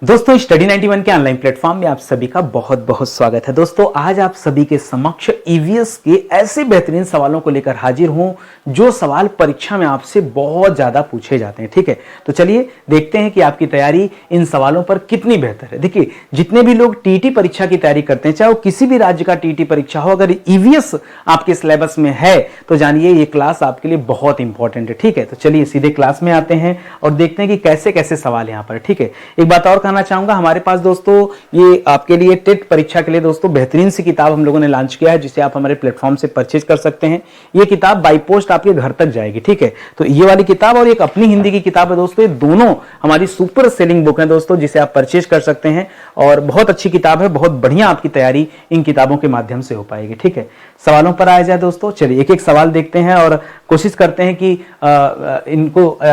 दोस्तों स्टडी 91 के online platform में आप सभी का बहुत बहुत स्वागत है। दोस्तों आज आप सभी के समक्ष ईवीएस के ऐसे बेहतरीन सवालों को लेकर हाजिर हूं जो सवाल परीक्षा में आपसे बहुत ज्यादा पूछे जाते हैं। ठीक है, तो चलिए देखते हैं कि आपकी तैयारी इन सवालों पर कितनी बेहतर है। देखिए, जितने भी लोग टीटी परीक्षा की तैयारी करते हैं, चाहे वो किसी भी राज्य का टीटी परीक्षा हो, अगर ईवीएस आपके सिलेबस में है तो जानिए ये क्लास आपके लिए बहुत इंपॉर्टेंट है। ठीक है, तो चलिए सीधे क्लास में आते हैं और देखते हैं कि कैसे कैसे सवाल यहां पर। ठीक है, एक बात और कहना चाहूंगा, हमारे पास दोस्तों ये आपके लिए टेट परीक्षा के लिए दोस्तों बेहतरीन सी किताब हम लोगों ने लॉन्च किया है, जिसे आप हमारे प्लेटफॉर्म से परचेज कर सकते हैं। ये किताब बाई पोस्ट आपके घर तक जाएगी। ठीक है, तो ये वाली किताब और एक अपनी हिंदी की किताब है दोस्तों, ये दोनों हमारी सुपर सेलिंग बुक है दोस्तों, जिसे आप परचेज कर सकते हैं और बहुत अच्छी किताब है। बहुत बढ़िया आपकी तैयारी इन किताबों के माध्यम से हो पाएगी। ठीक है, सवालों पर आया जाए दोस्तों, चलिए एक एक सवाल देखते हैं और कोशिश करते हैं कि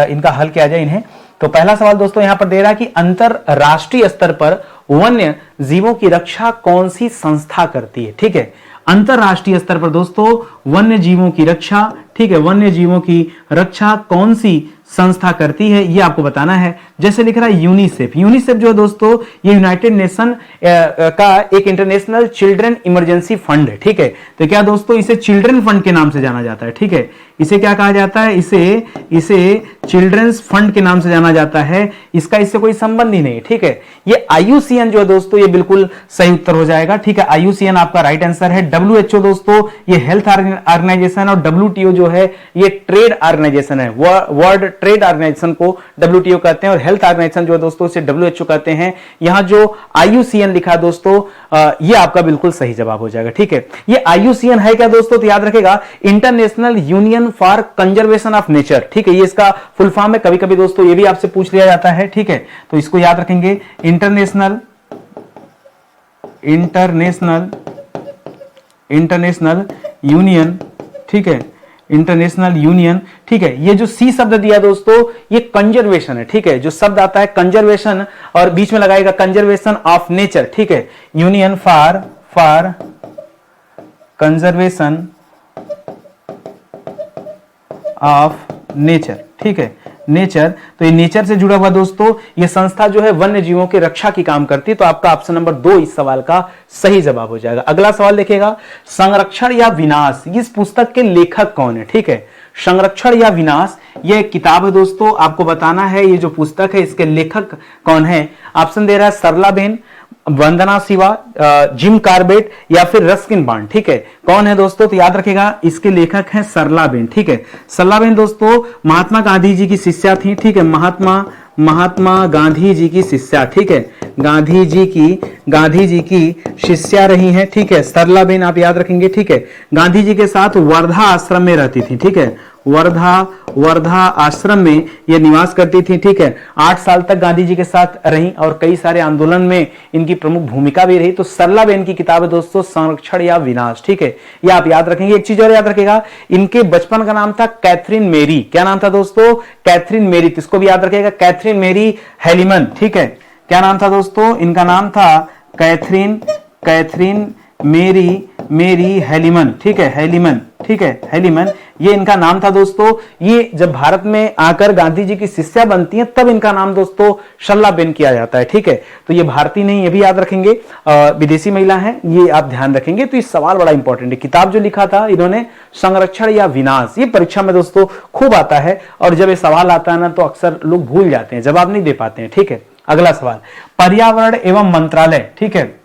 इनका हल किया जाए इन्हें। तो पहला सवाल दोस्तों यहां पर दे रहा है कि अंतरराष्ट्रीय स्तर पर वन्य जीवों की रक्षा कौन सी संस्था करती है। ठीक है, अंतरराष्ट्रीय स्तर पर दोस्तों वन्य जीवों की रक्षा, ठीक है, वन्य जीवों की रक्षा कौन सी संस्था करती है ये आपको बताना है। जैसे लिख रहा है यूनिसेफ। यूनिसेफ जो है दोस्तों ये यूनाइटेड नेशन का एक इंटरनेशनल चिल्ड्रन इमरजेंसी फंड है। ठीक है, तो क्या दोस्तों इसे चिल्ड्रन फंड के नाम से जाना जाता है। ठीक है, इसे क्या कहा जाता है, इसे चिल्ड्रंस फंड के नाम से जाना जाता है। इसका इससे कोई संबंध ही नहीं। ठीक है, ये आईयूसीएन जो है दोस्तों ये बिल्कुल सही उत्तर हो जाएगा। ठीक है, आईयूसीएन आपका राइट आंसर है। डब्ल्यूएचओ दोस्तों ये हेल्थ ऑर्गेनाइजेशन और डब्ल्यूटीओ जो है ये ट्रेड ऑर्गेनाइजेशन है। वर्ल्ड ट्रेड ऑर्गेनाइजेशन को डब्ल्यूटीओ कहते हैं और हेल्थ ऑर्गेनाइजेशन जो है दोस्तों इसे डब्ल्यूएचओ कहते हैं। यहां जो आईयूसीएन लिखा है दोस्तों ये आपका बिल्कुल सही जवाब हो जाएगा। ठीक है, ये आईयूसीएन है क्या दोस्तों, तो याद रखेगा international union for conservation of nature. ठीक है, ये इसका फुल फॉर्म है। कभी कभी दोस्तों ये भी आपसे पूछ लिया जाता है। ठीक है, तो इसको याद रखेंगे, इंटरनेशनल यूनियन। ठीक है, इंटरनेशनल यूनियन। ठीक है, ये जो सी शब्द दिया दोस्तों ये कंजर्वेशन है। ठीक है, जो शब्द आता है कंजर्वेशन और बीच में लगाएगा कंजर्वेशन ऑफ नेचर। ठीक है, union for conservation of nature. ठीक है, नेचर, तो ये नेचर से जुड़ा हुआ दोस्तों ये संस्था जो है वन्य जीवों की रक्षा की काम करती है। तो आपका ऑप्शन नंबर 2 इस सवाल का सही जवाब हो जाएगा। अगला सवाल देखिएगा, संरक्षण या विनाश, इस पुस्तक के लेखक कौन है। ठीक है, संरक्षण या विनाश ये किताब है दोस्तों, आपको बताना है ये जो पुस्तक है इसके लेखक कौन है। ऑप्शन दे रहा है सरलाबेन, वंदना शिवा, जिम कार्बेट या फिर रस्किन बॉन्ड। ठीक है, कौन है दोस्तों, तो याद रखेगा इसके लेखक हैं सरलाबेन। ठीक है, सरलाबेन दोस्तों महात्मा गांधी जी की शिष्या थी। ठीक है, महात्मा गांधी जी की शिष्या। ठीक है, गांधी जी की शिष्या रही हैं। ठीक है, सरलाबेन आप याद रखेंगे। ठीक है, गांधी जी के साथ वर्धा आश्रम में रहती थी। ठीक है, वर्धा आश्रम में ये निवास करती थी। ठीक है, 8 साल तक गांधी जी के साथ रही और कई सारे आंदोलन में इनकी प्रमुख भूमिका भी रही। तो सरलाबेन की किताब है दोस्तों संरक्षण या विनाश। ठीक है, ये आप याद रखेंगे। एक चीज और याद रखेगा, इनके बचपन का नाम था कैथरीन मेरी। क्या नाम था दोस्तों, कैथरीन मेरी। इसको भी याद रखेगा, कैथरीन मेरी हेलिमन। ठीक है, क्या नाम था दोस्तों, इनका नाम था कैथरीन मेरी हेलिमन। ठीक है, हेलिमन। ठीक है, हेलिमन ये इनका नाम था दोस्तों। ये जब भारत में आकर गांधी जी की शिष्या बनती हैं तब इनका नाम दोस्तों सरलाबेन किया जाता है। ठीक है, तो ये भारतीय नहीं, ये भी याद रखेंगे, विदेशी महिला है, ये आप ध्यान रखेंगे। तो ये सवाल बड़ा इंपॉर्टेंट है। किताब जो लिखा था इन्होंने संरक्षण या विनाश, ये परीक्षा में दोस्तों खूब आता है और जब ये सवाल आता है ना तो अक्सर लोग भूल जाते हैं, जवाब नहीं दे पाते हैं। ठीक है, अगला सवाल, पर्यावरण एवं मंत्रालय। ठीक है,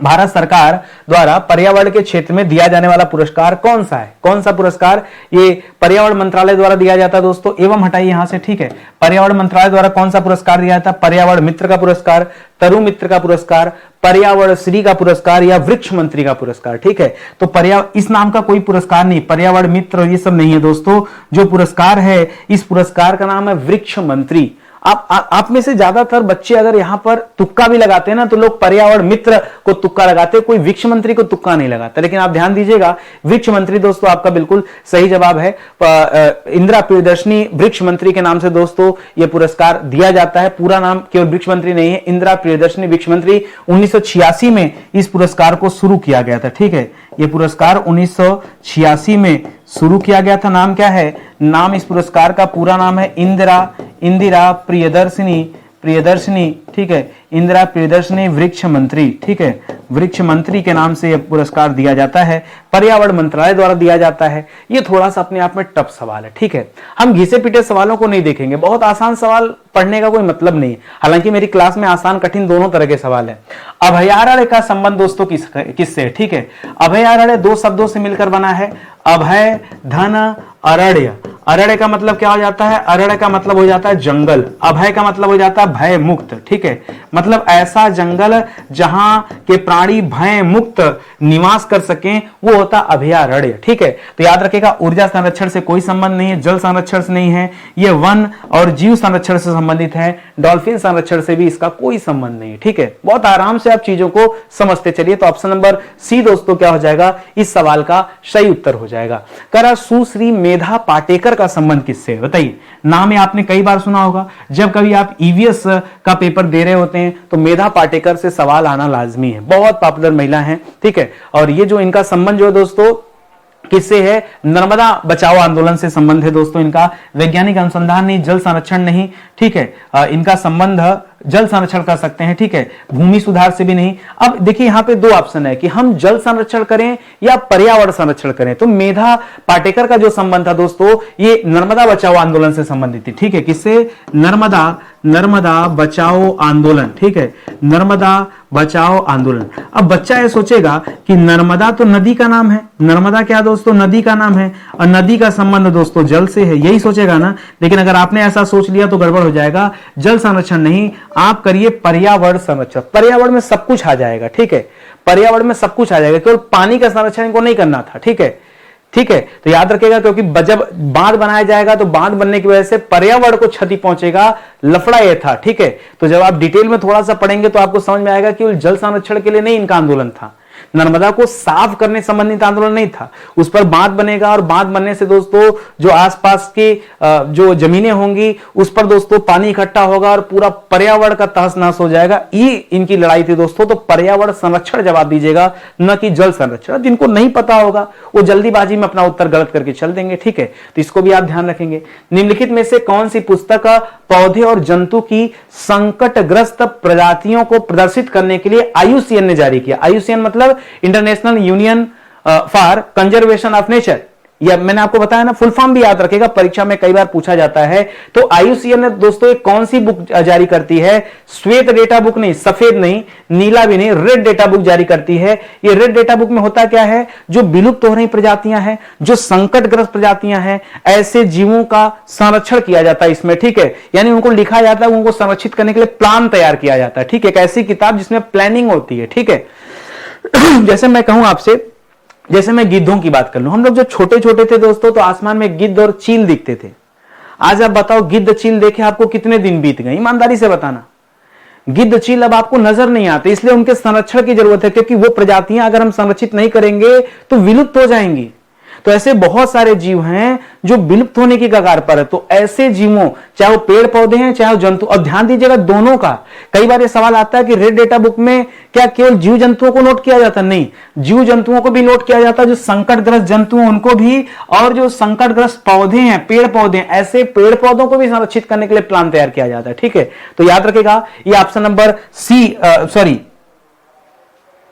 भारत सरकार द्वारा पर्यावरण के क्षेत्र में दिया जाने वाला पुरस्कार कौन सा है, कौन सा पुरस्कार ये पर्यावरण मंत्रालय द्वारा दिया जाता है दोस्तों। एवं हटाइए यहां से। ठीक है, पर्यावरण मंत्रालय द्वारा कौन सा पुरस्कार दिया जाता है, पर्यावरण मित्र का पुरस्कार, तरु मित्र का पुरस्कार, पर्यावरण श्री का पुरस्कार या वृक्ष मंत्री का पुरस्कार। ठीक है, तो पर्यावरण इस नाम का कोई पुरस्कार नहीं, पर्यावरण मित्र ये सब नहीं है दोस्तों। जो पुरस्कार है इस पुरस्कार का नाम है वृक्ष मंत्री। आप में से ज्यादातर बच्चे अगर यहां पर तुक्का भी लगाते हैं ना तो लोग पर्यावरण मित्र को तुक्का लगाते हैं, कोई वृक्ष मंत्री को तुक्का नहीं लगाता। लेकिन आप ध्यान दीजिएगा, वृक्ष मंत्री दोस्तों आपका बिल्कुल सही जवाब है। इंदिरा प्रियदर्शनी वृक्ष मंत्री के नाम से दोस्तों यह पुरस्कार दिया जाता है। पूरा नाम केवल वृक्ष मंत्री नहीं है, इंदिरा प्रियदर्शनी वृक्ष मंत्री। 1986 में इस पुरस्कार को शुरू किया गया था। ठीक है, यह पुरस्कार 1986 में शुरू किया गया था। नाम क्या है, नाम इस पुरस्कार का पूरा नाम है इंदिरा प्रियदर्शनी प्रियदर्शनी, ठीक है, इंदिरा प्रियदर्शनी वृक्ष मंत्री, ठीक है, वृक्ष मंत्री के नाम से यह पुरस्कार दिया जाता है, पर्यावरण मंत्रालय द्वारा दिया जाता है। ये थोड़ा सा अपने आप में टफ सवाल है, ठीक है। हम घिसे पीटे सवालों को नहीं देखेंगे, बहुत आसान सवाल पढ़ने का कोई मतलब नहीं है। हालांकि मेरी क्लास में आसान कठिन दोनों तरह के सवाल है। अभयारण्य का संबंध दोस्तों किससे, ठीक है। अभयारण्य दो शब्दों से मिलकर बना है, अभय धन अरण्य। अरण्य का मतलब क्या हो जाता है, अरण्य का मतलब हो जाता है जंगल, अभय का मतलब हो जाता है भय मुक्त, ठीक है। मतलब ऐसा जंगल जहां के प्राणी भय मुक्त निवास कर सकें, वो होता अभयारण्य, ठीक है। तो याद रखिएगा, ऊर्जा संरक्षण से कोई संबंध नहीं है, जल संरक्षण से नहीं है, ये वन और जीव संरक्षण से संबंधित है, डॉल्फिन संरक्षण से भी इसका कोई संबंध नहीं है, ठीक है। बहुत आराम से आप चीजों को समझते चलिए। तो ऑप्शन नंबर सी दोस्तों क्या हो जाएगा, इस सवाल का सही उत्तर हो जाएगा। करा सुश्री मेधा पाटेकर का संबंध किससे है, बताइए। नाम ये आपने कई बार सुना होगा, जब कभी आप ईवीएस का पेपर दे रहे होते हैं तो मेधा पाटेकर से सवाल आना लाजमी है, बहुत पॉपुलर महिला है, ठीक है। और ये जो इनका संबंध जो है दोस्तों किससे है, नर्मदा बचाओ आंदोलन से संबंध है दोस्तों इनका। वैज्ञानिक अनुसंधान नहीं, जल संरक्षण नहीं, ठीक है। इनका संबंध जल संरक्षण कर सकते हैं, ठीक है, भूमि सुधार से भी नहीं। अब देखिए यहां पे दो ऑप्शन है कि हम जल संरक्षण करें या पर्यावरण संरक्षण करें। तो मेधा पाटेकर का जो संबंध था दोस्तों, ये नर्मदा बचाओ आंदोलन से संबंधित थी, ठीक है। किससे, नर्मदा बचाओ आंदोलन, ठीक है, नर्मदा बचाओ आंदोलन। अब बच्चा ये सोचेगा कि नर्मदा तो नदी का नाम है, नर्मदा क्या दोस्तों, नदी का नाम है, और नदी का संबंध दोस्तों जल से है, यही सोचेगा ना। लेकिन अगर आपने ऐसा सोच लिया तो गड़बड़ हो जाएगा। जल संरक्षण नहीं, आप करिए पर्यावरण संरक्षण। पर्यावरण में सब कुछ आ जाएगा, ठीक है, पर्यावरण में सब कुछ आ जाएगा, केवल पानी का संरक्षण इनको नहीं करना था, ठीक है, ठीक है। तो याद रखिएगा, क्योंकि जब बांध बनाया जाएगा तो बांध बनने की वजह से पर्यावरण को क्षति पहुंचेगा, लफड़ा यह था, ठीक है। तो जब आप डिटेल में थोड़ा सा पढ़ेंगे तो आपको समझ में आएगा कि जल संरक्षण के लिए नहीं इनका आंदोलन था, नर्मदा को साफ करने संबंधित आंदोलन नहीं था। उस पर बांध बनेगा और बांध बनने से दोस्तों जो आसपास की जो जमीनें होंगी उस पर दोस्तों पानी इकट्ठा होगा और पूरा पर्यावरण का तहस नहस हो जाएगा। ये इनकी लड़ाई थी दोस्तों। तो पर्यावरण संरक्षण जवाब दीजिएगा, न कि जल संरक्षण। जिनको नहीं पता होगा वो जल्दीबाजी में अपना उत्तर गलत करके चल देंगे, ठीक है। तो इसको भी आप ध्यान रखेंगे। निम्नलिखित में से कौन सी पुस्तक पौधे और जंतु की संकटग्रस्त प्रजातियों को प्रदर्शित करने के लिए IUCN ने जारी किया। IUCN मतलब international union for conservation of nature. या मैंने आपको बताया ना, फुल फॉर्म भी याद रखेगा, परीक्षा में कई बार पूछा जाता है। तो IUCN ने दोस्तों एक कौन सी बुक जारी करती है, श्वेत डेटा बुक नहीं, सफेद नहीं, नीला भी नहीं, रेड डेटा बुक जारी करती है। ये रेड डेटा बुक में होता क्या है, जो विलुप्त हो रही प्रजातियां हैं, जो संकटग्रस्त प्रजातियां हैं, ऐसे जीवों का संरक्षण किया जाता है इसमें, ठीक है। यानी उनको लिखा जाता है, उनको संरक्षित करने के लिए प्लान तैयार किया जाता है, ठीक है। एक ऐसी किताब जिसमें प्लानिंग होती है, ठीक है। जैसे मैं कहूं आपसे, जैसे मैं गिद्धों की बात कर लूं, हम लोग जब छोटे छोटे थे दोस्तों तो आसमान में गिद्ध और चील दिखते थे। आज आप बताओ, गिद्ध चील देखे आपको कितने दिन बीत गए, ईमानदारी से बताना। गिद्ध चील अब आपको नजर नहीं आते, इसलिए उनके संरक्षण की जरूरत है, क्योंकि वो प्रजातियां अगर हम संरक्षित नहीं करेंगे तो विलुप्त हो जाएंगी। तो ऐसे बहुत सारे जीव हैं जो विलुप्त होने की कगार पर है। तो ऐसे जीवों, चाहे वो पेड़ पौधे हैं चाहे वो जंतु, और ध्यान दीजिएगा दोनों का। कई बार ये सवाल आता है कि रेड डेटा बुक में क्या केवल जीव जंतुओं को नोट किया जाता? नहीं, जीव जंतुओं को भी नोट किया जाता है, जो संकटग्रस्त जंतु हैं उनको भी, और जो संकटग्रस्त पौधे हैं, पेड़ पौधे हैं, ऐसे पेड़ पौधों को भी संरक्षित करने के लिए प्लान तैयार किया जाता है, ठीक है। तो याद रखेगा, ये ऑप्शन नंबर सी, सॉरी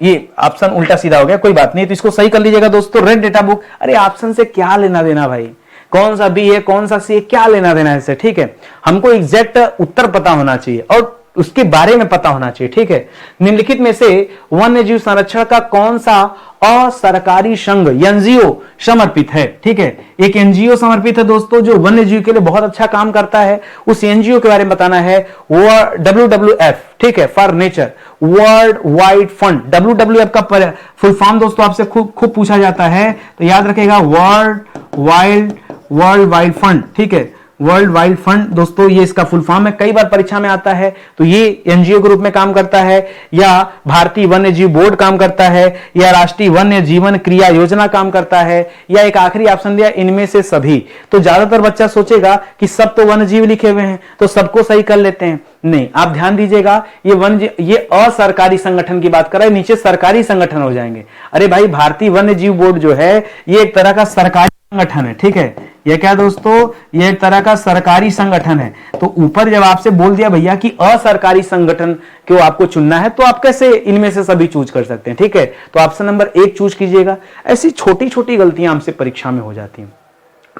ये ऑप्शन उल्टा सीधा हो गया, कोई बात नहीं, तो इसको सही कर लीजिएगा दोस्तों। रेड डेटा बुक, अरे ऑप्शन से क्या लेना देना भाई, कौन सा बी है कौन सा सी है, क्या लेना देना है इससे, ठीक है। हमको एग्जैक्ट उत्तर पता होना चाहिए और उसके बारे में पता होना चाहिए, ठीक है। निम्नलिखित में से वन्य जीव संरक्षण का कौन सा असरकारी संघ एनजीओ समर्पित है, ठीक है। एक एनजीओ समर्पित है दोस्तों जो वन्य जीव के लिए बहुत अच्छा काम करता है, उस एनजीओ के बारे में बताना है। WWF, ठीक है, for nature, world wide fund. WWF का फुल फॉर्म दोस्तों आपसे खूब पूछा जाता है, तो याद रखेगा, वर्ल्ड वाइड फंड, ठीक है, वर्ल्ड वाइड फंड दोस्तों, ये इसका फुल फॉर्म है, कई बार परीक्षा में आता है। तो ये एनजीओ के रूप में काम करता है, या भारतीय वन्य जीव बोर्ड काम करता है, या राष्ट्रीय वन्य जीवन क्रिया योजना काम करता है, या एक आखिरी ऑप्शन दिया इनमें से सभी। तो ज्यादातर बच्चा सोचेगा कि सब तो वन्य जीव लिखे हुए हैं तो सबको सही कर लेते हैं, नहीं। आप ध्यान दीजिएगा, ये असरकारी संगठन की बात कर रहा है, नीचे सरकारी संगठन हो जाएंगे। अरे भाई, भारतीय वन्य जीव बोर्ड जो है ये एक तरह का सरकारी संगठन है, ठीक है, यह क्या दोस्तों, यह एक तरह का सरकारी संगठन है। तो ऊपर जब आपसे बोल दिया भैया कि असरकारी संगठन को आपको चुनना है, तो आप कैसे इनमें से सभी चूज कर सकते हैं? ठीक है, तो ऑप्शन नंबर 1 चूज कीजिएगा। ऐसी छोटी छोटी गलतियां हमसे परीक्षा में हो जाती हैं।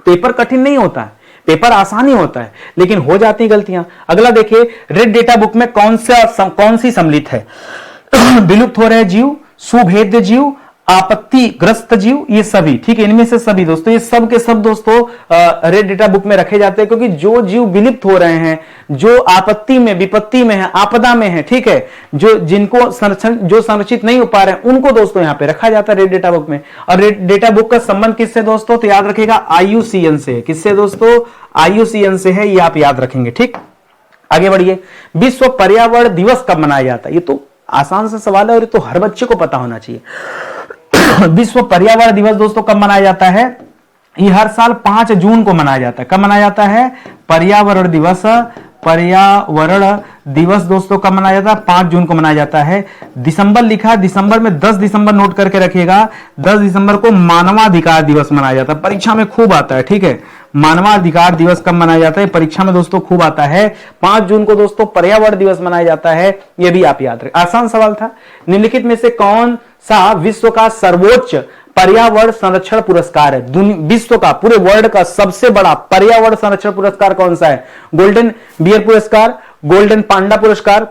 पेपर कठिन नहीं होता है, पेपर आसानी होता है, लेकिन हो जाती गलतियां। अगला देखिए, रेड डेटा बुक में कौन सी सम्मिलित है? विलुप्त हो रहे जीव, सुभेद्य जीव, आपत्तिग्रस्त जीव, ये सभी। ठीक है, इनमें से सभी दोस्तों, ये सब के सब दोस्तों रेड डेटा बुक में रखे जाते हैं, क्योंकि जो जीव विलुप्त हो रहे हैं, जो आपत्ति में, विपत्ति में है, आपदा में है, ठीक है, जिनको संरक्षित नहीं हो पा रहे हैं, उनको दोस्तों यहां पे रखा जाता है रेड डेटा बुक में। और रेड डेटा बुक का संबंध किससे दोस्तों? तो याद रखिएगा, IUCN से। किससे दोस्तों? IUCN से है, ये आप याद रखेंगे। ठीक, आगे बढ़िए। विश्व पर्यावरण दिवस कब मनाया जाता है? ये तो आसान सा सवाल है और ये तो हर बच्चे को पता होना चाहिए। विश्व पर्यावरण दिवस दोस्तों कब मनाया जाता है? ये हर साल 5 जून को मनाया जाता है। कब मनाया जाता है? पर्यावरण दिवस दोस्तों कब मनाया जाता है? 5 जून को मनाया जाता है। दिसंबर लिखा है, दिसंबर में 10 दिसंबर नोट करके रखिएगा। 10 दिसंबर को मानवाधिकार दिवस मनाया जाता है। परीक्षा में खूब आता है। ठीक है, मानवाधिकार दिवस कब मनाया जाता है? परीक्षा में दोस्तों खूब आता है। 5 जून को दोस्तों पर्यावरण दिवस मनाया जाता है। यह भी आप याद रखें, आसान सवाल था। निम्नलिखित में से कौन सा विश्व का सर्वोच्च पर्यावरण संरक्षण पुरस्कार है? विश्व का, पूरे वर्ल्ड का सबसे बड़ा पर्यावरण संरक्षण पुरस्कार कौन सा है? गोल्डन बियर पुरस्कार, गोल्डन पांडा पुरस्कार,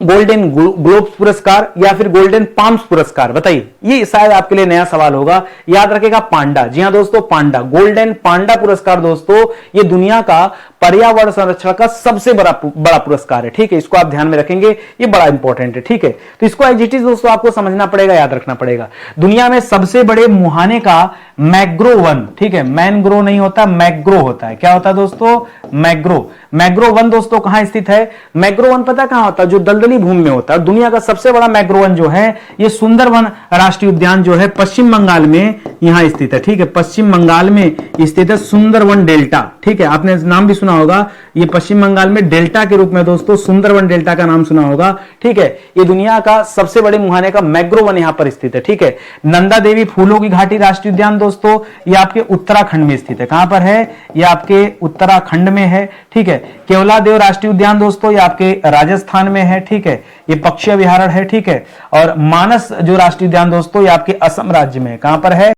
गोल्डन ग्लोब्स पुरस्कार, या फिर गोल्डन पाम्स पुरस्कार? बताइए, ये शायद आपके लिए नया सवाल होगा। याद रखेगा, पांडा। जी हां दोस्तों, पांडा, गोल्डन पांडा पुरस्कार दोस्तों, ये दुनिया का पर्यावरण संरक्षण का सबसे बड़ा पुरस्कार है। ठीक है, इसको आप ध्यान में रखेंगे, ये बड़ा इंपॉर्टेंट है। ठीक है, तो इसको एग्जिटिव दोस्तों आपको समझना पड़ेगा, याद रखना पड़ेगा। दुनिया में सबसे बड़े मुहाने का मैग्रो वन, ठीक है, मैनग्रो नहीं होता, मैग्रो होता है। क्या होता है दोस्तों? मैग्रो। मैग्रो वन दोस्तों कहां स्थित है? मैग्रो वन पता कहां होता है? जो दलदली भूमि में होता है। दुनिया का सबसे बड़ा मैग्रो वन जो है, ये सुंदरवन राष्ट्रीय उद्यान जो है पश्चिम बंगाल में यहां स्थित है। ठीक है, पश्चिम बंगाल में स्थित है सुंदरवन डेल्टा। ठीक है, आपने नाम भी सुना होगा, ये पश्चिम बंगाल में डेल्टा के रूप में दोस्तों सुंदरवन डेल्टा का नाम सुना होगा। ठीक है, ये दुनिया का सबसे बड़े मुहाने का मैग्रो वन यहां पर स्थित है। ठीक है, नंदा देवी फूलों की घाटी राष्ट्रीय उद्यान दोस्तों, ये आपके उत्तराखंड में स्थित है। कहां पर है? ये आपके उत्तराखंड में है। ठीक है, केवलादेव राष्ट्रीय उद्यान दोस्तों, ये आपके राजस्थान में है। ठीक है, ये पक्षी अभयारण्य है। ठीक है, और मानस जो राष्ट्रीय उद्यान दोस्तों, ये आपके असम राज्य में है। कहां पर है?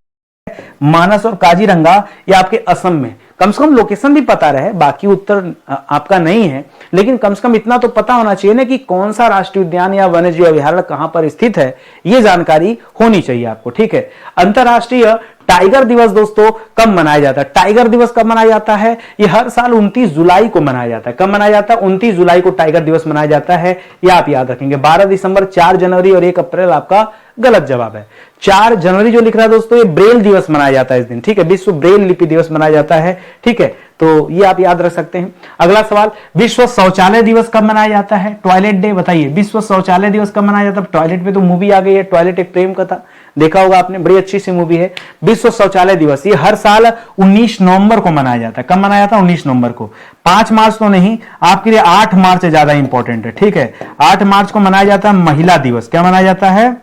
मानस और काजीरंगा, ये आपके असम में। कम से कम लोकेशन भी पता रहे, बाकी उत्तर आपका नहीं है, लेकिन कम से कम इतना तो पता होना चाहिए ना कि कौन सा राष्ट्रीय उद्यान या वन्यजीव अभयारण्य कहां पर स्थित है, ये जानकारी होनी चाहिए आपको। ठीक है, अंतरराष्ट्रीय टाइगर दिवस दोस्तों कब मनाया जाता है? टाइगर दिवस कब मनाया जाता है? ये हर साल 29 जुलाई को मनाया जाता है। कब मनाया जाता है? 29 जुलाई को टाइगर दिवस मनाया जाता है, यह आप याद रखेंगे। 12 दिसंबर, 4 जनवरी और 1 अप्रैल आपका गलत जवाब है। 4 जनवरी जो लिख रहा है दोस्तों, ये ब्रेल दिवस मनाया जाता है इस दिन। ठीक है, विश्व ब्रेल लिपि दिवस मनाया जाता है। ठीक है, तो ये आप याद रख सकते हैं। अगला सवाल, विश्व शौचालय दिवस कब मनाया जाता है? Toilet day. बताइए, विश्व शौचालय दिवस कब मनाया जाता है? टॉयलेट पे तो मूवी आ गई है, टॉयलेट एक प्रेम कथा, देखा होगा आपने, बड़ी अच्छी सी मूवी है। विश्व शौचालय दिवस ये हर साल 19 नवंबर को मनाया जाता है। कब मनाया जाता है? 19 नवंबर को। 5 मार्च तो नहीं, आपके लिए 8 मार्च ज्यादा इंपॉर्टेंट है। ठीक है, 8 मार्च को मनाया जाता है महिला दिवस। क्या मनाया जाता है?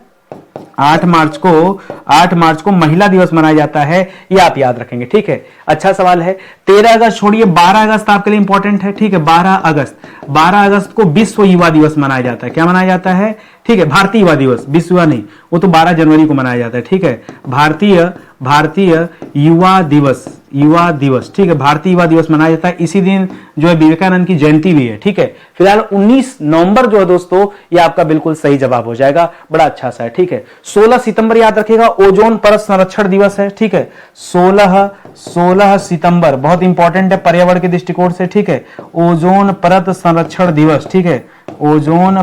8 मार्च को महिला दिवस मनाया जाता है, ये आप याद रखेंगे। ठीक है, अच्छा सवाल है। 13 अगस्त छोड़िए, 12 अगस्त आपके लिए इंपॉर्टेंट है। ठीक है, 12 अगस्त को विश्व युवा दिवस मनाया जाता है। क्या मनाया जाता है? ठीक है, भारतीय युवा दिवस, विश्व युवा नहीं, वो तो 12 जनवरी को मनाया जाता है। ठीक है, भारतीय युवा दिवस। ठीक है, भारतीय युवा दिवस मनाया जाता है। इसी दिन जो है विवेकानंद की जयंती भी है। ठीक है, फिलहाल 19 नवंबर जो है दोस्तों, ये आपका बिल्कुल सही जवाब हो जाएगा, बड़ा अच्छा सा है। ठीक है, 16 सितंबर याद रखिएगा, ओजोन परत संरक्षण दिवस है। ठीक है, 16 सितंबर बहुत इंपॉर्टेंट है पर्यावरण के दृष्टिकोण से। ठीक है, ओजोन परत संरक्षण दिवस। ठीक है, ओजोन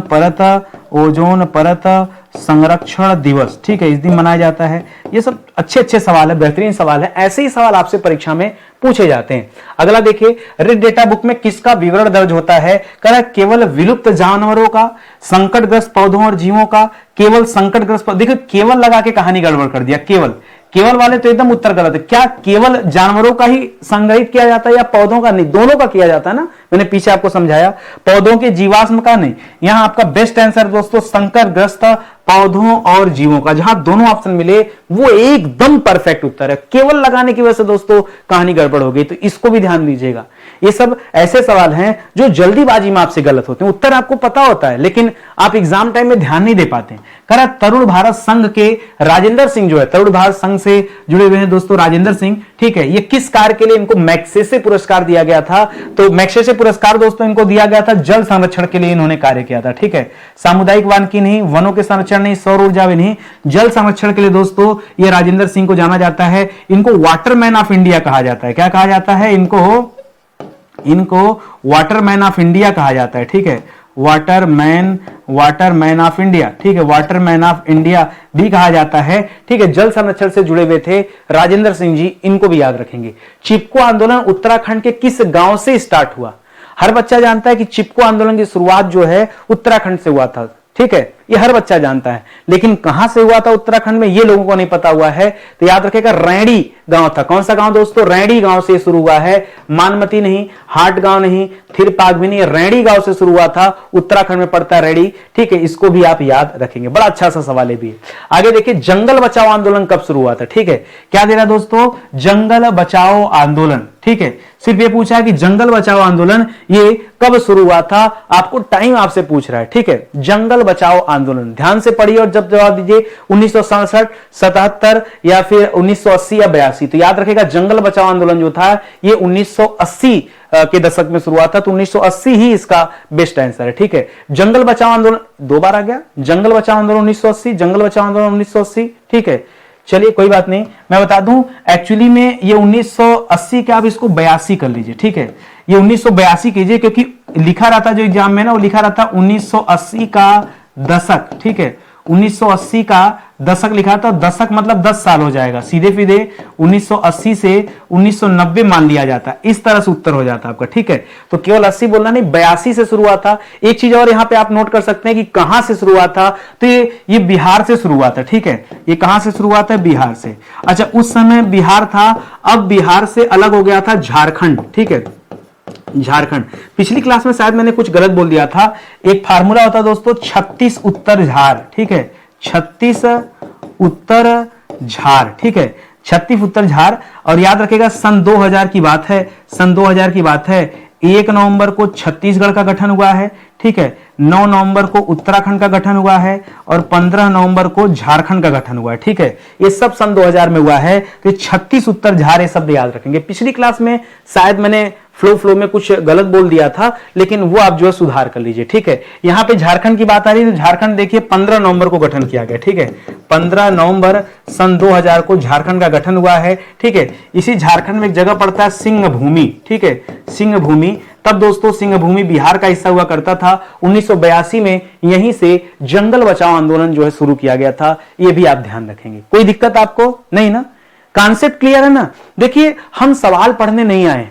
परत संरक्षण दिवस। ठीक है, इस दिन मनाया जाता है। ये सब अच्छे सवाल है, बेहतरीन सवाल है, ऐसे ही सवाल आपसे परीक्षा में पूछे जाते हैं। अगला देखिए, रेड डेटा बुक में किसका विवरण दर्ज होता है? कह केवल विलुप्त जानवरों का, संकटग्रस्त पौधों और जीवों का, केवल संकटग्रस्त। देखिए, केवल लगा के कहानी गड़बड़ कर दिया। केवल वाले तो एकदम उत्तर गलत है। क्या केवल जानवरों का ही संग्रहित किया जाता है या पौधों का? नहीं, दोनों का किया जाता है ना, मैंने पीछे आपको समझाया। पौधों के जीवाश्म का नहीं। यहां आपका बेस्ट आंसर दोस्तों संकरग्रस्त पौधों और जीवों का, जहां दोनों ऑप्शन मिले वो एकदम परफेक्ट उत्तर है। केवल लगाने की वजह से दोस्तों कहानी गड़बड़ हो गई, तो इसको भी ध्यान दीजिएगा। ये सब ऐसे सवाल हैं जो जल्दीबाजी में आपसे गलत होते हैं, उत्तर आपको पता होता है लेकिन आप एग्जाम टाइम में ध्यान नहीं दे पाते। करा तरुण भारत संघ के राजेंद्र सिंह जो है, तरुण भारत संघ से जुड़े हुए हैं दोस्तों राजेंद्र सिंह, ठीक है। ये किस कार्य के लिए इनको मैग्सेसे पुरस्कार दिया गया था? तो मैग्सेसे पुरस्कार दोस्तों इनको दिया गया था जल संरक्षण के लिए इन्होंने कार्य किया था, ठीक है। सामुदायिक वानिकी नहीं, वनों के संरक्षण नहीं, सौर ऊर्जा भी नहीं, जल संरक्षण के लिए दोस्तों ये राजेंद्र सिंह को जाना जाता है। इनको वाटरमैन ऑफ इंडिया कहा जाता है। क्या कहा जाता है इनको? इनको वाटरमैन ऑफ इंडिया कहा जाता है, ठीक है। वाटरमैन ऑफ इंडिया, ठीक है, वाटरमैन ऑफ इंडिया भी कहा जाता है, ठीक है। जल संरक्षण से जुड़े हुए थे राजेंद्र सिंह जी, इनको भी याद रखेंगे। चिपको आंदोलन उत्तराखंड के किस गांव से स्टार्ट हुआ? हर बच्चा जानता है कि चिपको आंदोलन की शुरुआत जो है उत्तराखंड से हुआ था, ठीक है, ये हर बच्चा जानता है। लेकिन कहां से हुआ था उत्तराखंड में, ये लोगों को नहीं पता हुआ है, तो याद रखेगा रैणी गांव था। कौन सा गांव दोस्तों? रैणी गांव से शुरू हुआ है, मानमती नहीं, हाट गांव नहीं, थिरपाग भी नहीं, रैणी गांव से शुरू हुआ था। उत्तराखंड में पड़ता है रैणी, ठीक है। इसको भी आप याद रखेंगे, बड़ा अच्छा सा सवाल है भी। आगे देखिए, जंगल बचाओ आंदोलन कब शुरू हुआ था, ठीक है। क्या दे रहा दोस्तों? जंगल बचाओ आंदोलन, ठीक है। सिर्फ ये पूछा है कि जंगल बचाओ आंदोलन ये कब शुरू हुआ था, आपको टाइम आपसे पूछ रहा है, ठीक है। जंगल बचाओ आंदोलन ध्यान से पढ़िए और जब जवाब दीजिए 1967, 77 या फिर 1980 या 82। तो याद रखेगा जंगल बचाओ आंदोलन जो था ये 1980 के दशक में शुरू हुआ था, तो 1980 ही इसका बेस्ट आंसर है, ठीक है। जंगल बचाओ आंदोलन दो बार आ गया, जंगल बचाओ आंदोलन 1980, जंगल बचाओ आंदोलन 1980, ठीक है। चलिए कोई बात नहीं, मैं बता दूं एक्चुअली में ये 1980 के, आप इसको 82 कर लीजिए, ठीक है। ये 1982 कीजिए क्योंकि लिखा रहता जो एग्जाम में ना, वो लिखा रहता 1980 का दशक, ठीक है। 1980 का दशक लिखा था, दशक मतलब 10 साल हो जाएगा, सीधे सीधे 1980 से 1990 मान लिया जाता है, इस तरह से उत्तर हो जाता आपका, ठीक है। तो केवल 80 बोलना नहीं, 82 से शुरू हुआ था। एक चीज और यहां पे आप नोट कर सकते हैं कि कहां से शुरू हुआ था, तो ये बिहार से शुरू हुआ था, ठीक है। ये कहां से शुरू हुआ था? बिहार से। अच्छा, उस समय बिहार था, अब बिहार से अलग हो गया था झारखंड, ठीक है, झारखंड। पिछली क्लास में शायद मैंने कुछ गलत बोल दिया था। एक फार्मूला होता है दोस्तों 36 उत्तर झार, ठीक है, 36 उत्तर झार, ठीक है, 36 उत्तर झार। और याद रखेगा सन 2000 की बात है, सन 2000 की बात है। 1 नवंबर को छत्तीसगढ़ का गठन हुआ है, ठीक है। 9 नवंबर को उत्तराखंड का गठन हुआ है और 15 नवंबर को झारखंड का गठन हुआ है, ठीक है। ये सब सन 2000 में हुआ है, तो 36 उत्तर झार, ये शब्द याद रखेंगे। पिछली क्लास में शायद मैंने फ्लो में कुछ गलत बोल दिया था, लेकिन वो आप जो है सुधार कर लीजिए, ठीक है। यहां पे झारखंड की बात आ रही है, तो झारखंड देखिए 15 नवंबर को गठन किया गया, ठीक है। 15 नवंबर सन 2000 को झारखंड का गठन हुआ है, ठीक है। इसी झारखंड में एक जगह पड़ता है सिंह भूमि, ठीक है, सिंह भूमि। तब दोस्तों सिंह भूमि बिहार का हिस्सा हुआ करता था। 1982 में यहीं से जंगल बचाओ आंदोलन जो है शुरू किया गया था, ये भी आप ध्यान रखेंगे। कोई दिक्कत आपको नहीं ना? कॉन्सेप्ट क्लियर है ना? देखिए हम सवाल पढ़ने नहीं आए,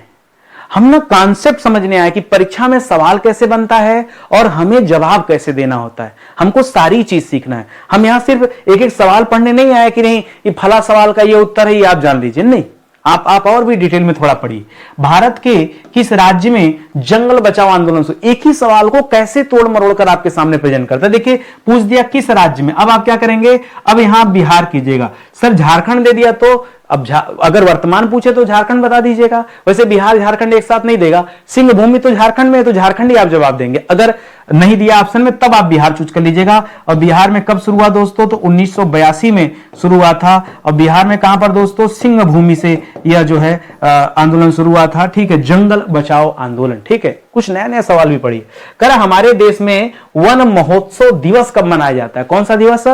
हम ना कॉन्सेप्ट समझने आए कि परीक्षा में सवाल कैसे बनता है और हमें जवाब कैसे देना होता है। हमको सारी चीज सीखना है। हम यहां सिर्फ एक एक सवाल पढ़ने नहीं आए कि नहीं ये फला सवाल का ये उत्तर है, ये आप जान लीजिए, नहीं। आप और भी डिटेल में थोड़ा पढ़िए। भारत के किस राज्य में जंगल बचाओ आंदोलन से, एक ही सवाल को कैसे तोड़ मरोड़ कर आपके सामने प्रेजेंट करता है। देखिए पूछ दिया किस राज्य में, अब आप क्या करेंगे, अब यहां बिहार कीजिएगा। सर झारखंड दे दिया तो अब अगर वर्तमान पूछे तो झारखंड बता दीजिएगा, वैसे बिहार झारखंड एक साथ नहीं देगा। सिंह भूमि तो झारखंड में है, तो झारखंड ही आप जवाब देंगे। अगर नहीं दिया ऑप्शन में तब आप बिहार चूज कर लीजिएगा। और बिहार में कब शुरू हुआ दोस्तों, तो 1982 में शुरू हुआ था। और बिहार में कहां पर दोस्तों, सिंह भूमि से यह जो है आंदोलन शुरू हुआ था, ठीक है, जंगल बचाओ आंदोलन, ठीक है। कुछ नया नया सवाल भी पढ़िए। कह रहा हमारे देश में वन महोत्सव दिवस कब मनाया जाता है? कौन सा दिवस?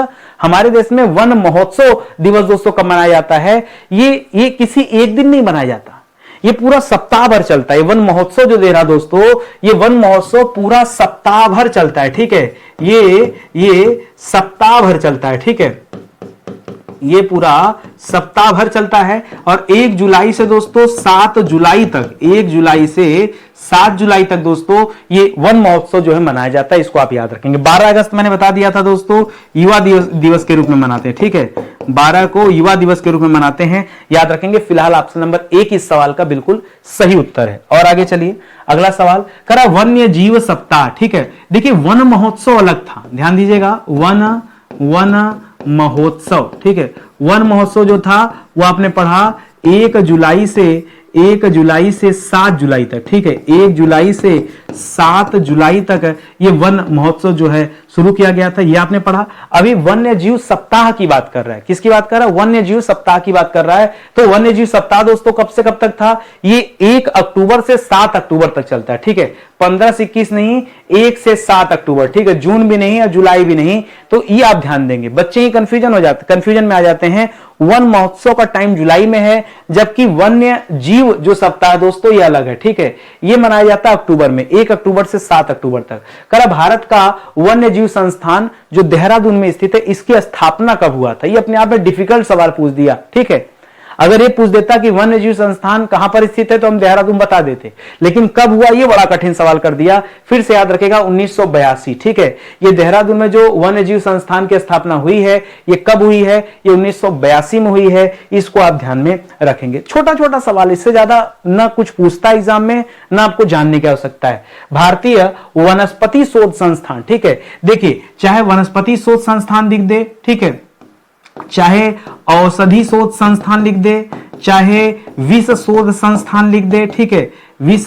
हमारे देश में वन महोत्सव दिवस दोस्तों कब मनाया जाता है? ये किसी एक दिन नहीं मनाया जाता, ये पूरा सप्ताह भर चलता है। वन महोत्सव जो दे रहा दोस्तों, ये वन महोत्सव पूरा सप्ताह भर चलता है, ठीक है। ये सप्ताह भर चलता है, ठीक है। ये पूरा सप्ताह भर चलता है और 1 जुलाई से दोस्तों 7 जुलाई तक, 1 जुलाई से 7 जुलाई तक दोस्तों ये वन महोत्सव जो है मनाया जाता है। इसको आप याद रखेंगे। 12 अगस्त मैंने बता दिया था दोस्तों, युवा दिवस के रूप में मनाते हैं। ठीक है, 12 को युवा दिवस के रूप में मनाते हैं, याद रखेंगे। फिलहाल ऑप्शन नंबर 1 इस सवाल का बिल्कुल सही उत्तर है। और आगे चलिए, अगला सवाल करा वन्य जीव सप्ताह। ठीक है, देखिए वन महोत्सव अलग था, ध्यान दीजिएगा, वन महोत्सव। ठीक है, वन महोत्सव जो था वो आपने पढ़ा 1 जुलाई से 7 जुलाई तक। ठीक है, 1 जुलाई से 7 जुलाई तक ये वन महोत्सव जो है शुरू किया गया था, ये आपने पढ़ा। अभी वन्य जीव सप्ताह की बात कर रहा है। किसकी बात कर रहा है? वन्य जीव सप्ताह की बात कर रहा है। तो वन्य जीव सप्ताह दोस्तों कब से कब तक था? ये 1 अक्टूबर से 7 अक्टूबर तक चलता है। ठीक है, 15 से 21 नहीं, 1 से 7 अक्टूबर। ठीक है, जून भी नहीं और जुलाई भी नहीं। तो ये आप ध्यान देंगे, बच्चे ही कंफ्यूजन में आ जाते हैं। वन महोत्सव का टाइम जुलाई में है, जबकि वन्य जीव जो सप्ताह दोस्तों ये अलग है। ठीक है, ये मनाया जाता है अक्टूबर में, 1 अक्टूबर से 7 अक्टूबर तक। करा भारत का वन्य जीव संस्थान जो देहरादून में स्थित है, इसकी स्थापना कब हुआ था? ये अपने आप में डिफिकल्ट सवाल पूछ दिया। ठीक है, अगर ये पूछ देता कि वन्य जीव संस्थान कहां पर स्थित है तो हम देहरादून बता देते, लेकिन कब हुआ ये बड़ा कठिन सवाल कर दिया। फिर से याद रखेगा 1982। ठीक है, ये देहरादून में जो वन्य जीव संस्थान की स्थापना हुई है, ये कब हुई है? ये 1982 में हुई है। इसको आप ध्यान में रखेंगे। छोटा छोटा सवाल, इससे ज्यादा ना कुछ पूछता एग्जाम में, ना आपको जानने की आवश्यकता है। भारतीय वनस्पति शोध संस्थान। ठीक है, देखिए चाहे वनस्पति शोध संस्थान लिख दे, ठीक है, चाहे औषधि शोध संस्थान लिख दे, चाहे विष शोध संस्थान लिख दे। ठीक है, विष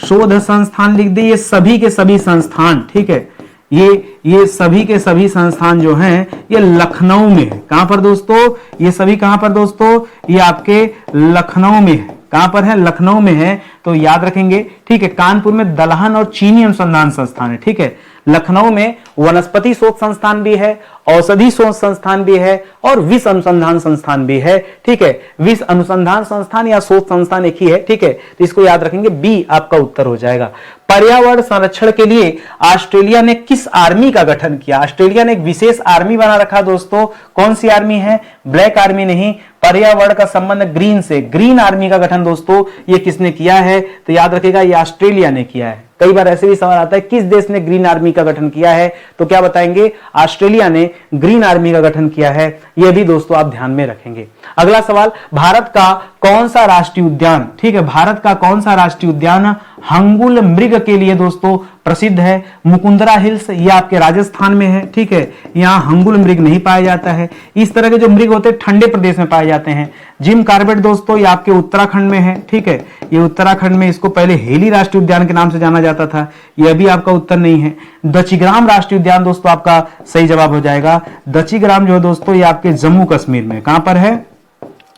शोध संस्थान लिख दे, ये सभी के सभी संस्थान, ठीक है, ये सभी के सभी संस्थान जो हैं ये लखनऊ में है। कहां पर दोस्तों? ये सभी कहां पर दोस्तों? ये आपके लखनऊ में है। कहां पर है? लखनऊ में है। तो याद रखेंगे। ठीक है, कानपुर में दलहन और चीनी अनुसंधान संस्थान है। ठीक है, लखनऊ में वनस्पति शोध संस्थान भी है, औषधि शोध संस्थान भी है और विष अनुसंधान संस्थान भी है। ठीक है, विष अनुसंधान संस्थान या शोध संस्थान एक ही है। ठीक है, तो इसको याद रखेंगे, बी आपका उत्तर हो जाएगा। पर्यावरण संरक्षण के लिए ऑस्ट्रेलिया ने किस आर्मी का गठन किया? ऑस्ट्रेलिया ने एक विशेष आर्मी बना रखा दोस्तों। कौन सी आर्मी है? ब्लैक आर्मी नहीं, पर्यावरण का संबंध ग्रीन से, ग्रीन आर्मी का गठन दोस्तों ये किसने किया है? तो याद रखेगा ये ऑस्ट्रेलिया ने किया है। कई बार ऐसे भी सवाल आता है किस देश ने ग्रीन आर्मी का गठन किया है, तो क्या बताएंगे? ऑस्ट्रेलिया ने ग्रीन आर्मी का गठन किया है। यह भी दोस्तों आप ध्यान में रखेंगे। अगला सवाल, भारत का कौन सा राष्ट्रीय उद्यान, ठीक है, भारत का कौन सा राष्ट्रीय उद्यान हंगुल मृग के लिए दोस्तों प्रसिद्ध है? मुकुंदरा हिल्स, ये आपके राजस्थान में है। ठीक है, यहाँ हंगुल मृग नहीं पाया जाता है। इस तरह के जो मृग होते हैं ठंडे प्रदेश में पाए जाते हैं। जिम कार्बेट दोस्तों ये आपके उत्तराखंड में है। ठीक है, ये उत्तराखंड में, इसको पहले हेली राष्ट्रीय उद्यान के नाम से जाना जाता था। यह भी आपका उत्तर नहीं है। दचिग्राम राष्ट्रीय उद्यान दोस्तों आपका सही जवाब हो जाएगा। दचिग्राम जो है दोस्तों ये आपके जम्मू कश्मीर में, कहां पर है?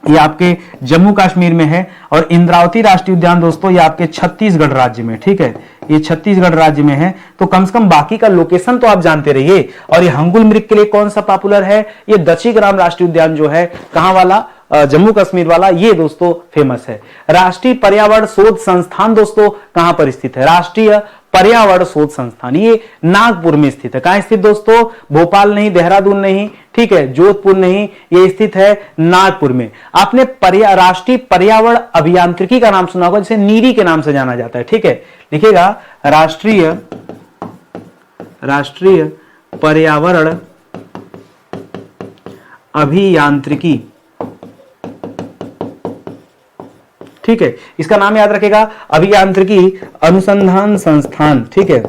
ये आपके जम्मू कश्मीर में है। और इंद्रावती राष्ट्रीय उद्यान दोस्तों ये आपके छत्तीसगढ़ राज्य में। ठीक है, ये छत्तीसगढ़ राज्य में है। तो कम से कम बाकी का लोकेशन तो आप जानते रहिए। और ये हंगुल मृग के लिए कौन सा पॉपुलर है? ये दचिग्राम राष्ट्रीय उद्यान जो है, कहां वाला? जम्मू कश्मीर वाला, ये दोस्तों फेमस है। राष्ट्रीय पर्यावरण शोध संस्थान दोस्तों कहां पर स्थित है? राष्ट्रीय पर्यावरण शोध संस्थान ये नागपुर में स्थित है। कहां स्थित दोस्तों? भोपाल नहीं, देहरादून नहीं, ठीक है, जोधपुर नहीं, ये स्थित है नागपुर में। आपने राष्ट्रीय पर्यावरण अभियांत्रिकी का नाम सुना होगा, जिसे नीरी के नाम से जाना जाता है। ठीक है, लिखिएगा राष्ट्रीय पर्यावरण अभियांत्रिकी। ठीक है, इसका नाम याद रखेगा, अभियांत्रिकी अनुसंधान संस्थान। ठीक है,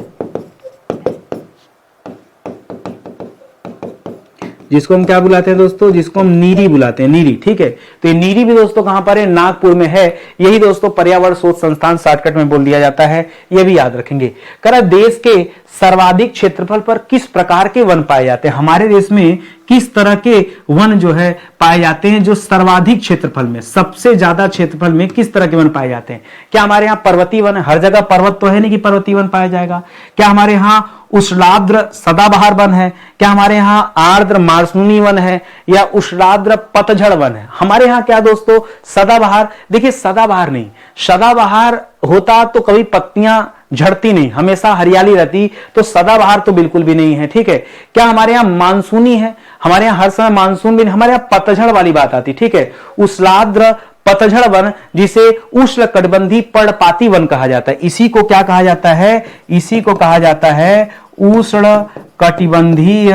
जिसको हम क्या बुलाते हैं दोस्तों? जिसको हम नीरी बुलाते हैं, नीरी। ठीक है, तो ये नीरी भी दोस्तों कहां पर है? नागपुर में है। यही दोस्तों पर्यावरण शोध संस्थान शॉर्टकट में बोल दिया जाता है, यह भी याद रखेंगे। करा देश के सर्वाधिक क्षेत्रफल पर किस प्रकार के वन पाए जाते हैं? हमारे देश में किस तरह के वन जो है पाए जाते हैं? जो सर्वाधिक क्षेत्रफल में, सबसे ज्यादा क्षेत्रफल में किस तरह के वन पाए जाते हैं? क्या हमारे यहाँ पर्वतीय वन है? हर जगह पर्वत तो है नहीं कि पर्वतीय वन पाया जाएगा। क्या हमारे यहाँ उष्णाद्र सदाबहार वन है? क्या हमारे यहाँ आर्द्र मानसूनी वन है या उष्णाद्र पतझड़ वन है? हमारे यहाँ क्या दोस्तों? सदाबहार। देखिए सदाबहार नहीं, सदाबहार होता तो कभी पत्तियां झड़ती नहीं, हमेशा हरियाली रहती। तो सदाबहार तो बिल्कुल भी नहीं है। ठीक है, क्या हमारे यहाँ मानसूनी है? हमारे यहाँ हर समय मानसून भी, हमारे यहाँ पतझड़ वाली बात आती, ठीक है। उष्णार्द्र पतझड़ वन, जिसे उष्ण कटिबंधीय पर्णपाती वन कहा जाता है, इसी को क्या कहा जाता है, इसी को कहा जाता है उष्ण कटिबंधीय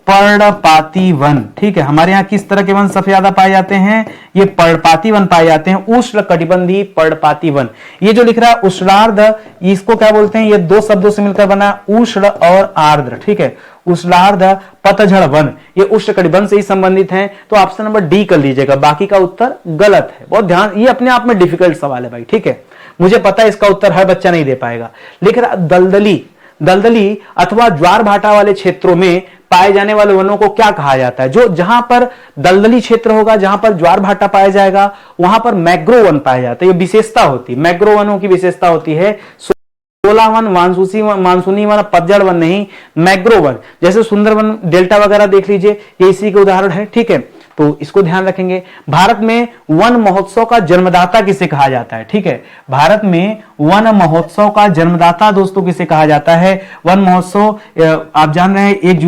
पर्णपाती वन, ठीक है। हमारे यहाँ किस तरह के वन सबसे ज्यादा पाए जाते हैं, ये पर्णपाती वन पाए जाते हैं, उष्ण कटिबंधीय पर्णपाती वन। ये जो लिख रहा है उष्णार्द्र, इसको क्या बोलते हैं, ये दो शब्दों से मिलकर बना उष्ण और आर्द्र, ठीक है। उष्णार्द्र पतझड़ वन, ये उष्ण कटिबंध से ही संबंधित हैं, तो ऑप्शन नंबर डी कर लीजिएगा, बाकी का उत्तर गलत है। बहुत ध्यान, ये अपने आप में डिफिकल्ट सवाल है भाई, ठीक है। मुझे पता है इसका उत्तर हर बच्चा नहीं दे पाएगा। लिख रहा दलदली अथवा ज्वार भाटा वाले क्षेत्रों में पाए जाने वाले वनों को क्या कहा जाता है, जो जहां पर दलदली क्षेत्र होगा, जहां पर ज्वार भाटा पाया जाएगा, वहां पर मैग्रोव वन पाया जाता है। ये विशेषता होती है, मैग्रोव वनों की विशेषता होती है, शोला वन, मानसूनी वन, पतझड़ वन नहीं, मैग्रोव वन। जैसे सुंदरवन डेल्टा वगैरह देख लीजिए, ये इसी के उदाहरण है, ठीक है। तो इसको ध्यान रखेंगे। भारत में वन महोत्सव का जन्मदाता किसे कहा जाता है, ठीक है। भारत में वन महोत्सव का जन्मदाता दोस्तों किसे कहा जाता है। वन महोत्सव आप जान रहे हैं 1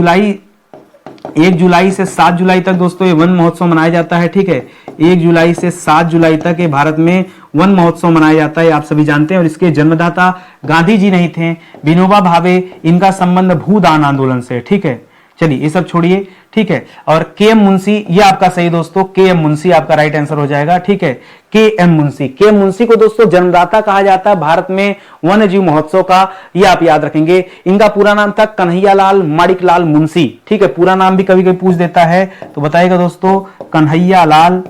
जुलाई से 7 जुलाई तक दोस्तों ये वन महोत्सव मनाया जाता है, ठीक है। 1 जुलाई से 7 जुलाई तक ये भारत में वन महोत्सव मनाया जाता है, आप सभी जानते हैं। और इसके जन्मदाता गांधी जी नहीं थे, विनोबा भावे, इनका संबंध भूदान आंदोलन से, ठीक है। चलिए ये सब छोड़िए, ठीक है। और के एम मुंशी, ये आपका सही दोस्तों, के एम मुंशी आपका राइट आंसर हो जाएगा, ठीक है। के एम मुंशी को दोस्तों जन्मदाता कहा जाता है भारत में वन्य जीव महोत्सव का, ये आप याद रखेंगे। इनका पूरा नाम था कन्हैयालाल माणिकलाल मुंशी, ठीक है। पूरा नाम भी कभी कभी पूछ देता है, तो बताइएगा दोस्तों, कन्हैयालाल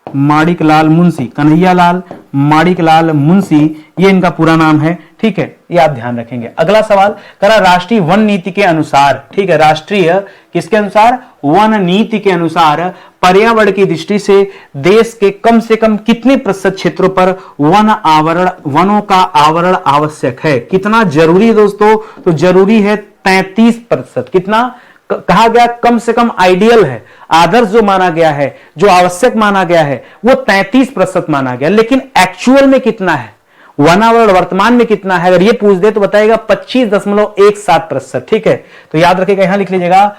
माणिकलाल मुंशी, कन्हैयालाल माणिकलाल मुंशी, ये इनका पूरा नाम है, ठीक है। ये आप ध्यान रखेंगे। अगला सवाल करा राष्ट्रीय वन नीति के अनुसार, ठीक है। राष्ट्रीय किसके अनुसार, वन नीति के अनुसार पर्यावरण की दृष्टि से देश के कम से कम कितने प्रतिशत क्षेत्रों पर वनों का आवरण आवश्यक है। कितना जरूरी है दोस्तों, तो जरूरी है 33%। कितना कहा गया, कम से कम आइडियल है, आदर्श जो माना गया है, जो आवश्यक माना गया है, वो 33% माना गया। लेकिन एक्चुअल में कितना है, वनावरण वर्तमान में कितना है, अगर ये पूछ दे तो बताएगा 25.17%, ठीक है। तो याद रखिएगा, यहां लिख लीजिएगा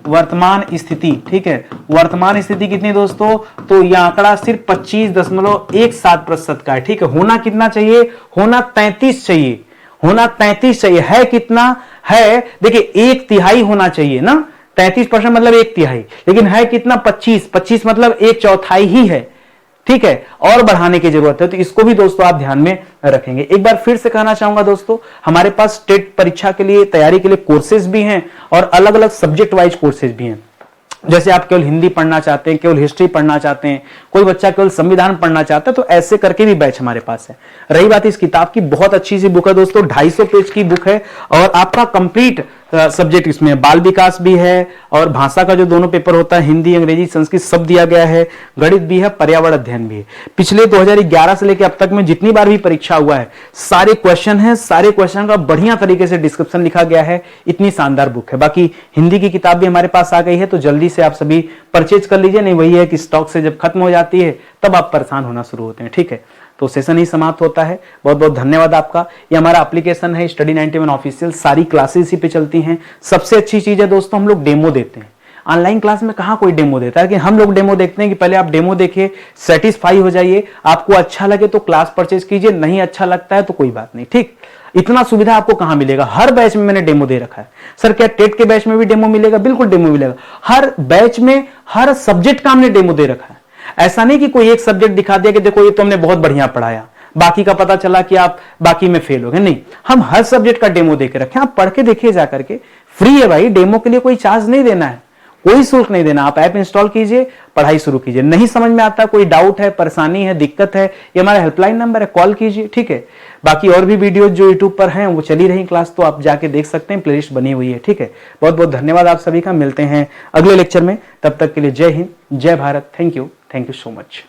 वर्तमान स्थिति, ठीक है। वर्तमान स्थिति कितनी दोस्तों, तो यह आंकड़ा सिर्फ 25.17% का है, ठीक है। होना कितना चाहिए, होना 33 चाहिए, होना 33 चाहिए। है कितना है, देखिए 1/3 होना चाहिए ना, 33% मतलब 1/3, लेकिन है कितना 25 मतलब 1/4 ही है, ठीक है। और बढ़ाने की जरूरत है, तो इसको भी दोस्तों आप ध्यान में रखेंगे। एक बार फिर से कहना चाहूंगा दोस्तों, हमारे पास टेट परीक्षा के लिए तैयारी के लिए कोर्सेज भी हैं और अलग अलग सब्जेक्ट वाइज कोर्सेज भी हैं। जैसे आप केवल हिंदी पढ़ना चाहते हैं, केवल हिस्ट्री पढ़ना चाहते हैं, कोई बच्चा केवल संविधान पढ़ना चाहता है, तो ऐसे करके भी बैच हमारे पास है। रही बात इस किताब की, बहुत अच्छी सी बुक है दोस्तों, 250 पेज की बुक है और आपका कंप्लीट सब्जेक्ट इसमें बाल विकास भी है और भाषा का जो दोनों पेपर होता है, हिंदी अंग्रेजी संस्कृत सब दिया गया है, गणित भी है, पर्यावरण अध्ययन भी है। पिछले 2011 से लेकर अब तक में जितनी बार भी परीक्षा हुआ है, सारे क्वेश्चन है, सारे क्वेश्चन का बढ़िया तरीके से डिस्क्रिप्शन लिखा गया है। इतनी शानदार बुक है। बाकी हिंदी की किताब भी हमारे पास आ गई है, तो जल्दी से आप सभी परचेज कर लीजिए, नहीं वही है कि स्टॉक से जब खत्म हो जाती है तब आप परेशान होना शुरू होते हैं, ठीक है। तो सेशन ही समाप्त होता है। बहुत बहुत धन्यवाद आपका। ये हमारा एप्लीकेशन है स्टडी 91 ऑफिशियल, सारी क्लासेस इसी पे चलती हैं। सबसे अच्छी चीज है दोस्तों, हम लोग डेमो देते हैं। ऑनलाइन क्लास में कहां कोई डेमो देता है, कि हम लोग डेमो देखते हैं कि पहले आप डेमो देखिए, सेटिस्फाई हो जाइए, आपको अच्छा लगे तो क्लास परचेज कीजिए, नहीं अच्छा लगता है तो कोई बात नहीं, ठीक। इतना सुविधा आपको कहां मिलेगा, हर बैच में मैंने डेमो दे रखा है। सर क्या टेट के बैच में भी डेमो मिलेगा, बिल्कुल डेमो मिलेगा। हर बैच में हर सब्जेक्ट का हमने डेमो दे रखा है। ऐसा नहीं कि कोई एक सब्जेक्ट दिखा दिया कि देखो ये तो हमने बहुत बढ़िया पढ़ाया, बाकी का पता चला कि आप बाकी में फेल हो गए, नहीं। हम हर सब्जेक्ट का डेमो देके रखे, आप पढ़ के देखिए जाकर के, फ्री है भाई, डेमो के लिए कोई चार्ज नहीं देना है, कोई शुल्क नहीं देना। आप ऐप इंस्टॉल कीजिए, पढ़ाई शुरू कीजिए। नहीं समझ में आता, कोई डाउट है, परेशानी है, दिक्कत है, ये हमारा हेल्पलाइन नंबर है, कॉल कीजिए, ठीक है। बाकी और भी वीडियो जो यूट्यूब पर हैं वो चली रही क्लास, तो आप जाके देख सकते हैं, प्लेलिस्ट बनी हुई है, ठीक है। बहुत बहुत धन्यवाद आप सभी का, मिलते हैं अगले लेक्चर में, तब तक के लिए जय हिंद, जय Bharat, thank you so much.